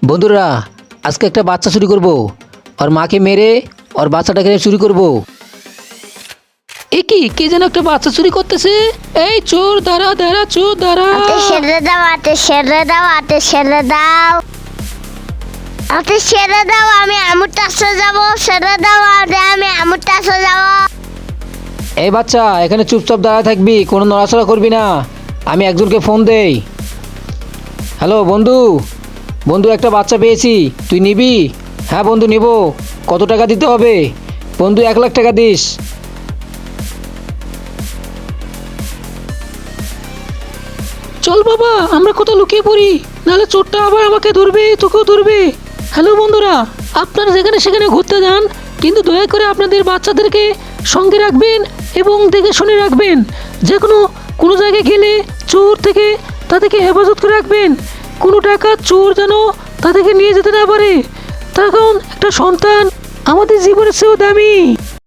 বন্ধুরা, আজকে একটা বাচ্চা চুরি করব। ওর মাকে মেরে ওর বাচ্চাটাকে চুরি করব। এ কি, কে যেন একটা বাচ্চা চুরি করতেছে। এই চোর, দাঁড়া দাঁড়া, চোর দাঁড়া। হাতে ছেড়ে দাও, হাতে ছেড়ে দাও, হাতে ছেড়ে দাও, হাতে ছেড়ে দাও। আমি আমুর কাছে যাবো, ছেড়ে দাও, আমি আমুর কাছে যাবো। এই বাচ্চা, এখানে চুপচাপ দাঁড়ায় থাকবি, কোনো নড়াচড়া করবি না। আমি একজনকে ফোন দেই। হ্যালো বন্ধু, বন্ধু একটা বাচ্চা পেয়েছি, তুই নিবি? হ্যাঁ বন্ধু, নেব। কত টাকা দিতে হবে? বন্ধু 1,00,000 টাকা দিস। চল বাবা, আমরা কোথাও লুকিয়ে পড়ি, নাহলে চোরটা আবার আমাকে ধরবে, তোকেও ধরবে। হ্যালো বন্ধুরা, আপনারা যেখানে সেখানে ঘুরতে যান, কিন্তু দয়া করে আপনাদের বাচ্চাদেরকে সঙ্গে রাখবেন এবং দেখে শুনে রাখবেন। যে কোনো জায়গায় গেলে চোর থেকে তাদেরকে হেফাজত করে রাখবেন। কোনো টাকা চোর যেন তাদেরকে নিয়ে যেতে না পারে। তখন একটা সন্তান আমাদের জীবনের চেয়েও দামি।